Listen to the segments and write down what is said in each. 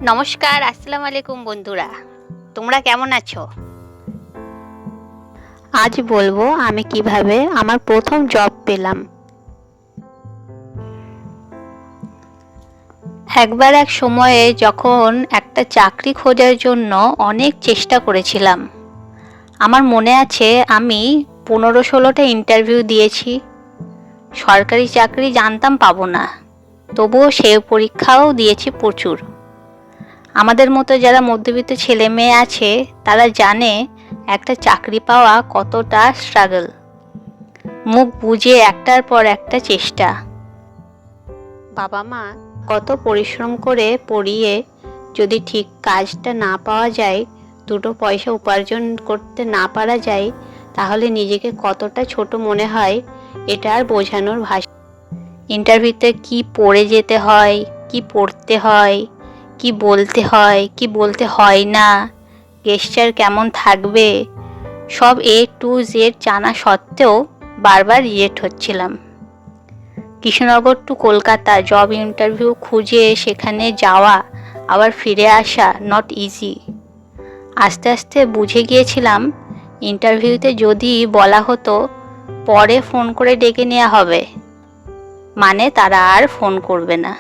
নমস্কার, আসসালামু আলাইকুম বন্ধুরা। তোমরা কেমন আছো? আজ বলবো আমি কিভাবে আমার প্রথম জব পেলাম। একবার এক সময়ে যখন একটা চাকরি খোঁজার জন্য অনেক চেষ্টা করেছিলাম। আমার মনে আছে আমি 15-16টা ইন্টারভিউ দিয়েছি। সরকারি চাকরি জানতাম পাবো না, তবুও সে পরীক্ষাও দিয়েছি প্রচুর। আমাদের মতো যারা মধ্যবিত্ত ছেলে মেয়ে আছে তারা জানে একটা চাকরি পাওয়া কতটা স্ট্রাগল। মুখ বুজে একটার পর একটা চেষ্টা। বাবা মা কত পরিশ্রম করে পড়িয়ে যদি ঠিক কাজটা না পাওয়া যায়, দুটো পয়সা উপার্জন করতে না পারা যায়, তাহলে নিজেকে কতটা ছোট মনে হয় এটা আর বোঝানোর ভাষা। ইন্টারভিউতে কি পড়ে যেতে হয়, কি পড়তে হয়, কি বলতে হয়, কি বলতে হয় না, গেস্টার কেমন থাকবে, সব A to Z জানা সত্ত্বেও বারবার রিজেক্ট হচ্ছিলাম। Krishnanagar to Kolkata job interview খুঁজে সেখানে যাওয়া আবার ফিরে আসা নট ইজি। আস্তে আস্তে বুঝে গিয়েছিলাম ইন্টারভিউতে যদি বলা হতো পরে ফোন করে ডেকে নেওয়া হবে, মানে তারা আর ফোন করবে না।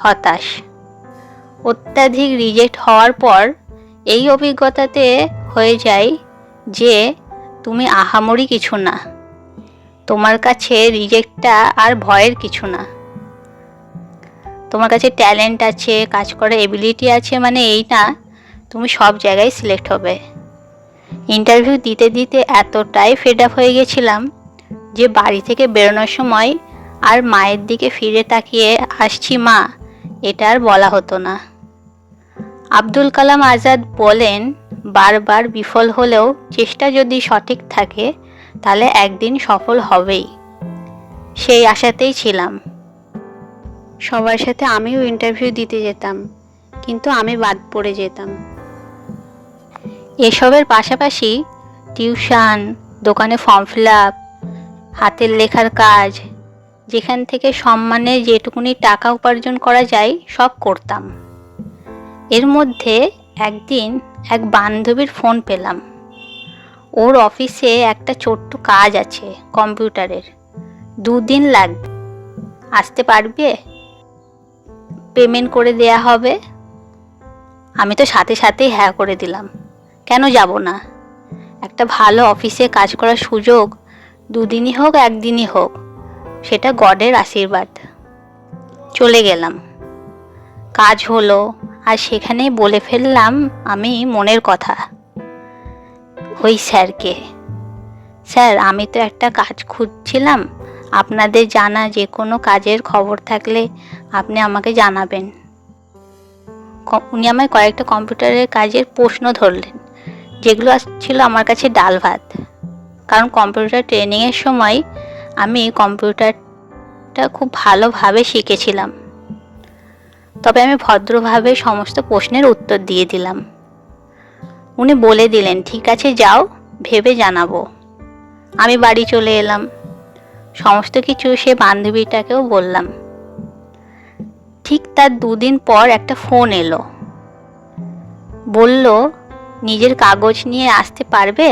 হতাশ। অত্যাধিক রিজেক্ট হওয়ার পর এই অভিজ্ঞতাতে হয়ে যায় যে তুমি আহামরি কিছু না, তোমার কাছে রিজেক্টটা আর ভয়ের কিছু না। তোমার কাছে ট্যালেন্ট আছে, কাজ করার এবিলিটি আছে, মানে এই না তুমি সব জায়গায় সিলেক্ট হবে। ইন্টারভিউ দিতে দিতে এতটাই ফেড আপ হয়ে গেছিলাম যে বাড়ি থেকে বেরোনোর সময় আর মায়ের দিকে ফিরে তাকিয়ে আসছি মা, এটা আর বলা হতো না। আব্দুল কালাম আজাদ বলেন, বারবার বিফল হলেও চেষ্টা যদি সঠিক থাকে তাহলে একদিন সফল হবেই। সেই আশাতেই ছিলাম। সবার সাথে আমিও ইন্টারভিউ দিতে যেতাম, কিন্তু আমি বাদ পড়ে যেতাম। এসবের পাশাপাশি টিউশন, দোকানে ফর্ম ফিল আপ, হাতের লেখার কাজ, যেখান থেকে সম্মানে যেটুকুনি টাকা উপার্জন করা যায় সব করতাম। এর মধ্যে একদিন এক বান্ধবীর ফোন পেলাম। ওর অফিসে একটা ছোট্ট কাজ আছে কম্পিউটারের, 2 দিন লাগবে, আসতে পারবে? পেমেন্ট করে দেয়া হবে। আমি তো সাথে সাথেই হ্যাঁ করে দিলাম, কেন যাব না। একটা ভালো অফিসে কাজ করার সুযোগ 2 দিনই হোক 1 দিনই হোক, সেটা গডের আশীর্বাদ। চলে গেলাম। কাজ হলো, আর সেখানেই বলে ফেললাম আমি মনের কথা ওই স্যারকে, স্যার আমি তো একটা কাজ খুঁজছিলাম, আপনাদের জানা যে কোনো কাজের খবর থাকলে আপনি আমাকে জানাবেন। উনি আমায় কয়েকটা কম্পিউটারের কাজের প্রশ্ন ধরলেন, যেগুলো ছিল আমার কাছে ডাল ভাত। কারণ কম্পিউটার ট্রেনিংয়ের সময় আমি কম্পিউটারটা খুব ভালোভাবে শিখেছিলাম, তবে আমি ভদ্রভাবে সমস্ত প্রশ্নের উত্তর দিয়ে দিলাম। উনি বলে দিলেন, ঠিক আছে যাও, ভেবে জানাবো। আমি বাড়ি চলে এলাম। সমস্ত কিছু সে বান্ধবীটাকেও বললাম। ঠিক তার 2 দিন পর একটা ফোন এলো। বলল, নিজের কাগজ নিয়ে আসতে পারবে?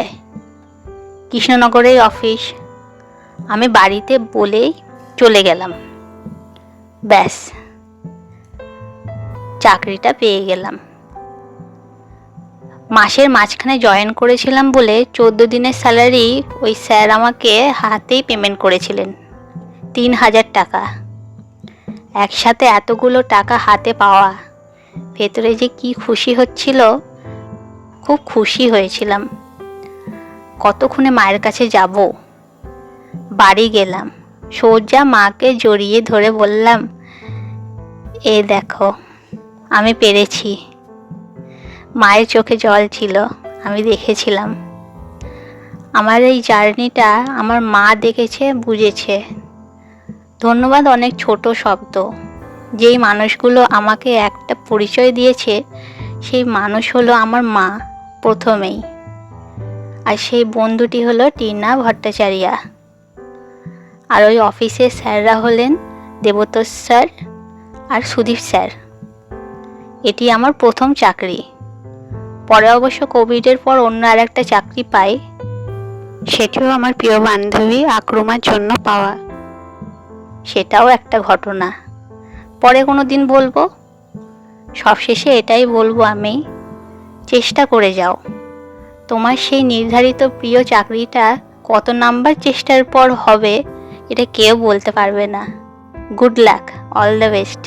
কৃষ্ণনগরের অফিস। আমি বাড়িতে বলেই চলে গেলাম। ব্যাস, চাকরিটা পেয়ে গেলাম। মাসের মাঝখানে জয়েন করেছিলাম বলে 14 দিনের স্যালারি ওই স্যার আমাকে হাতেই পেমেন্ট করেছিলেন, 3000 টাকা। একসাথে এতগুলো টাকা হাতে পাওয়া, ভেতরে যে কি খুশি হচ্ছিল, খুব খুশি হয়েছিলাম। কতক্ষণে মায়ের কাছে যাব। বাড়ি গেলাম, সোজা মাকে জড়িয়ে ধরে বললাম, এ দেখো আমি পেরেছি। মায়ের চোখে জল ছিল, আমি দেখেছিলাম। আমার এই জার্নিটা আমার মা দেখেছে, বুঝেছে। ধন্যবাদ অনেক ছোট শব্দ। যেই মানুষগুলো আমাকে একটা পরিচয় দিয়েছে সেই মানুষ হলো আমার মা প্রথমেই, আর সেই বন্ধুটি হলো টিনা ভট্টাচার্যা। আর ওই অফিসের স্যাররা হলেন দেবতোষ স্যার আর সুদীপ স্যার। এটি আমার প্রথম চাকরি। পরে অবশ্য কোভিডের পর অন্য আর একটা চাকরি পাই, সেটিও আমার প্রিয় বান্ধবী আক্রমার জন্য পাওয়া। সেটাও একটা ঘটনা, পরে কোনো দিন বলবো। সবশেষে এটাই বলবো আমি, চেষ্টা করে যাও। তোমার সেই নির্ধারিত প্রিয় চাকরিটা কত নাম্বার চেষ্টার পর হবে এটা কেউ বলতে পারবে না। Good luck, all the best.